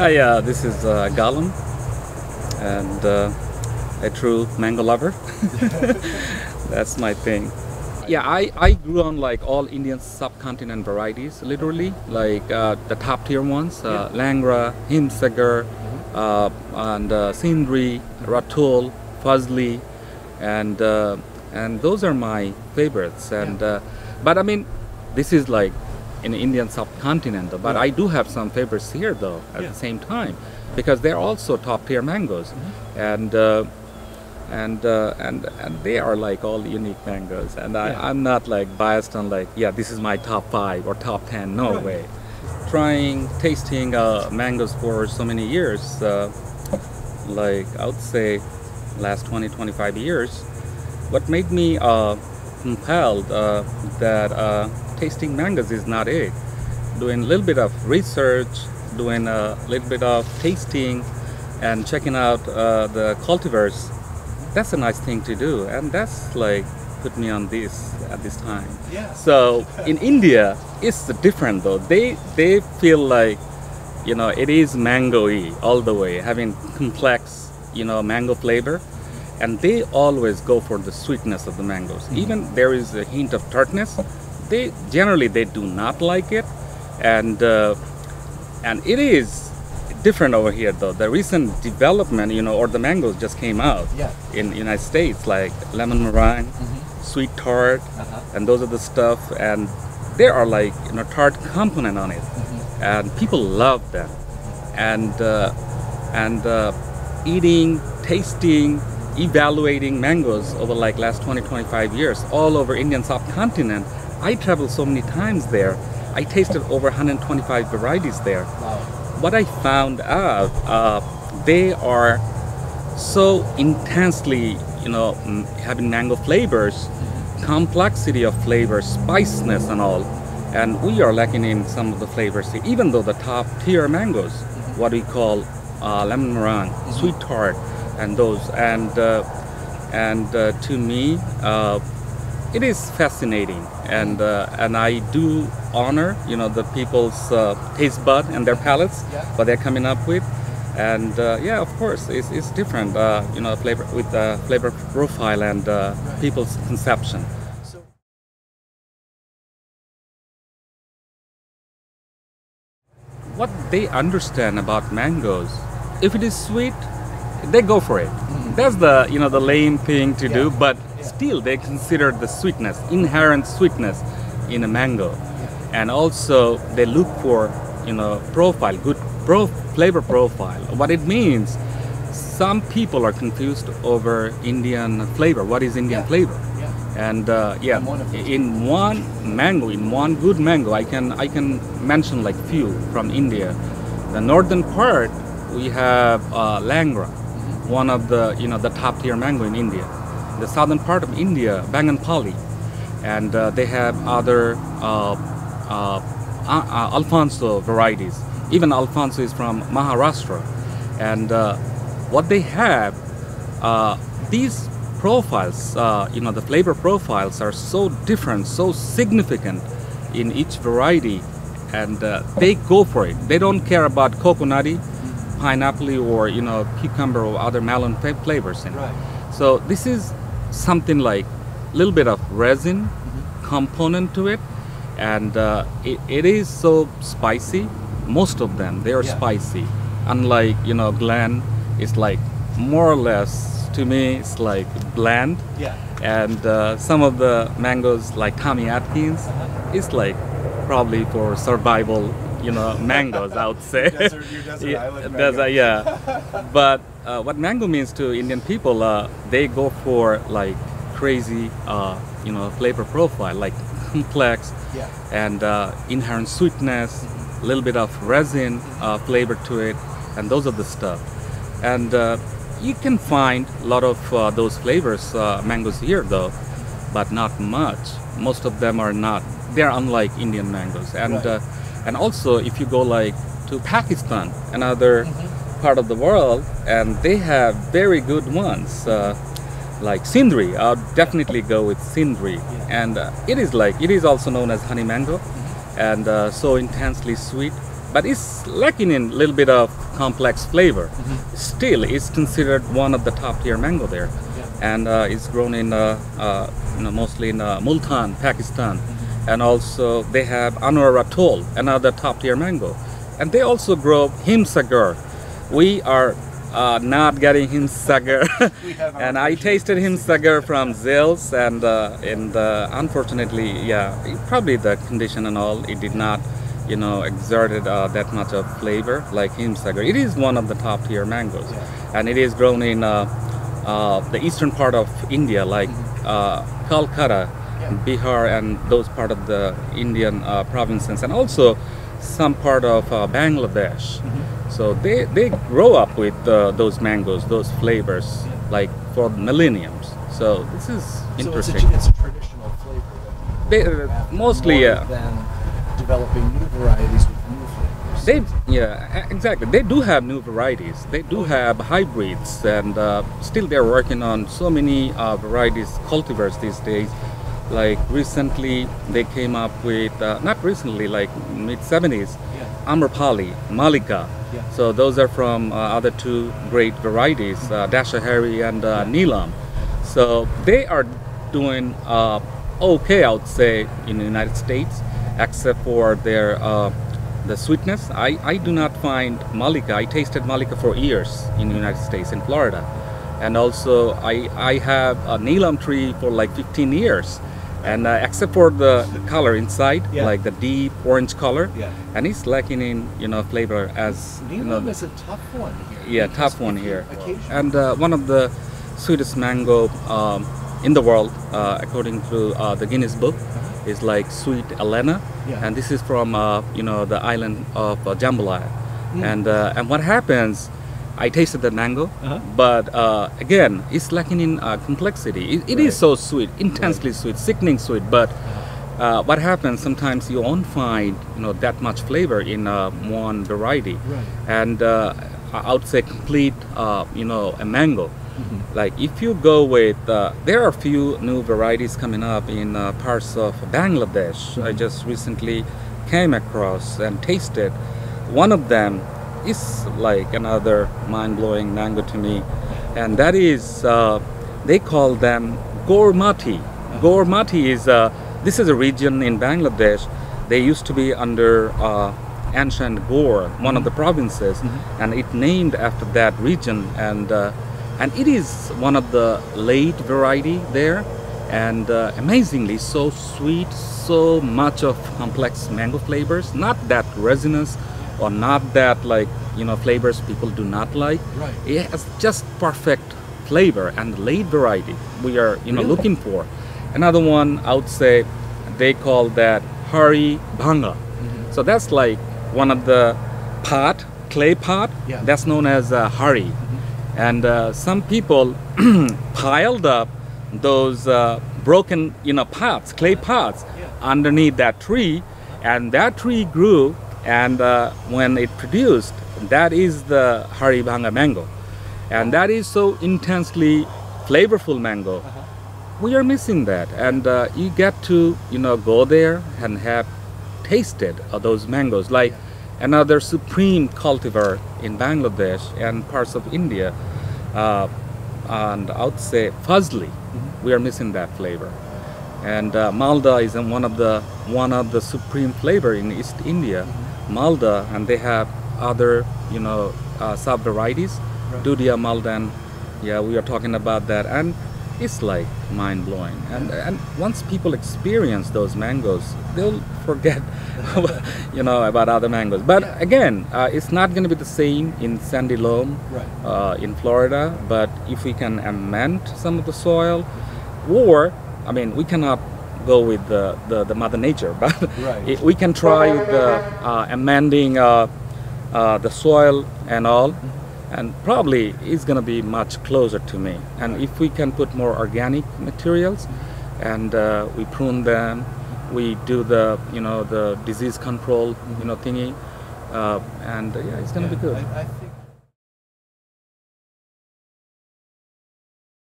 Hi, this is Gollum, and a true mango lover. That's my thing. Yeah, I grew on like all Indian subcontinent varieties, literally, like the top tier ones, Langra, Sagar, and Sindri, Ratul, Fazli, and those are my favorites. And but I mean, this is like in Indian subcontinent, but I do have some favorites here though at the same time, because they're also top tier mangoes, and they are like all unique mangoes, and I'm not like biased on like, yeah, this is my top 5 or top 10, no way. Tasting mangoes for so many years, like I would say last 20-25 years, what made me compelled that tasting mangoes is not it. Doing a little bit of research, doing a little bit of tasting, and checking out the cultivars, that's a nice thing to do, and that's like put me on this at this time. So in India, it's different though. They feel like, you know, it is mango-y all the way, having complex, you know, mango flavor, and they always go for the sweetness of the mangoes. Even there is a hint of tartness. They generally do not like it, and it is different over here though. The recent development, you know, or the mangoes just came out in United States, like lemon meringue, sweet tart, and those are the stuff, and there are like, you know, tart component on it, and people love them, and eating, tasting, evaluating mangoes over like last 20-25 years all over Indian subcontinent. I traveled so many times there. I tasted over 125 varieties there. What I found out, they are so intensely, you know, having mango flavors, complexity of flavors, spiciness and all, and we are lacking in some of the flavors here, even though the top tier mangoes, what we call lemon meringue, sweet tart, and those, and to me, it is fascinating, and I do honor, you know, the people's taste bud and their palates, what they're coming up with, and yeah, of course, it's different, you know, flavor with flavor profile and people's conception. What they understand about mangoes, if it is sweet, they go for it. That's the, you know, the lame thing to do, but still they consider the sweetness, inherent sweetness in a mango, and also they look for, you know, profile, good flavor profile. What it means, some people are confused over Indian flavor. What is Indian flavor? And in one mango, in one good mango, I can mention like few from India. The northern part, we have Langra, one of the, you know, the top tier mango in India. The southern part of India, Banganpali, and they have other Alphonso varieties. Even Alphonso is from Maharashtra, and what they have, these profiles, you know, the flavor profiles are so different, so significant in each variety, and they go for it. They don't care about coconutty, pineapple, or, you know, cucumber or other melon flavors in it. So this is something like a little bit of resin component to it, and it is so spicy. Most of them, they are spicy, unlike, you know, Glen is like more or less, to me, it's like bland, and some of the mangoes like Tommy Atkins is like probably for survival, you know, mangoes, I would say. Desert, but what mango means to Indian people, they go for like crazy, you know, flavor profile, like complex and inherent sweetness, a little bit of resin flavor to it, and those are the stuff. And you can find a lot of those flavors, mangoes here though, but not much. Most of them are not. They're unlike Indian mangoes, and also if you go like to Pakistan, another part of the world, and they have very good ones, like Sindri. I'll definitely go with Sindri, and it is also known as honey mango, and so intensely sweet, but it's lacking in a little bit of complex flavor. Still, it's considered one of the top tier mango there, and it's grown in mostly in Multan, Pakistan, and also they have Anwar Atoll, another top tier mango, and they also grow him Sagar. We are not getting him Sagar, and I tasted him Sagar from Zales, and unfortunately, probably the condition and all, it did not, exerted that much of flavor like him Sagar. It is one of the top tier mangoes, and it is grown in the eastern part of India, like Calcutta, Bihar, and those part of the Indian provinces, and also some part of Bangladesh. So they grow up with those mangoes, those flavors, like for millenniums. So this is interesting. So it's a traditional flavor. Mostly, than developing new varieties with new flavors. Exactly. They do have new varieties. They do have hybrids, and still they're working on so many varieties, cultivars these days. Like recently, they came up with, not recently, like mid-70s, Amrapali, Mallika. So those are from other two great varieties, Dashahari and Neelam. So they are doing okay, I would say, in the United States, except for their the sweetness. I do not find Mallika. I tasted Mallika for years in the United States, in Florida. And also I have a Neelam tree for like 15 years. And except for the color inside, like the deep orange color, and it's lacking in flavor as Neelam is a tough one here. Yeah, tough one here. And one of the sweetest mango in the world, according to the Guinness Book, is like Sweet Elena, and this is from the island of Jambalaya. And what happens? I tasted the mango, but again, it's lacking in complexity. It is so sweet, intensely sweet, sickening sweet. But what happens? Sometimes you won't find that much flavor in one variety, and I would say complete a mango. Like if you go with, there are a few new varieties coming up in parts of Bangladesh. I just recently came across and tasted one of them. Is like another mind-blowing mango to me, and that is they call them Gormati. Gormati is this is a region in Bangladesh. They used to be under ancient Gor, one of the provinces, and it named after that region, and it is one of the late variety there, and amazingly so sweet, so much of complex mango flavors, not that resinous or not that flavors people do not like. It has just perfect flavor and late variety we are looking for. Another one I would say they call that Hari Bhanga. So that's like one of the clay pot that's known as Hari. And some people piled up those broken pots, clay pots underneath that tree, and that tree grew. And when it produced, that is the Hari Bhanga mango, and that is so intensely flavorful mango. We are missing that, and you get to go there and have tasted those mangoes. Like another supreme cultivar in Bangladesh and parts of India, and I would say Fazli. We are missing that flavor. And Malda is one of the supreme flavor in East India. Malda, and they have other sub varieties, Dudia, Malda, and we are talking about that, and it's like mind-blowing. And once people experience those mangoes, they'll forget about other mangoes. But again, it's not going to be the same in sandy loam in Florida, but if we can amend some of the soil, or we cannot go with the mother nature, but we can try the amending the soil and all, and probably it's going to be much closer to me. And if we can put more organic materials, and we prune them, we do the disease control thingy, and it's going to be good.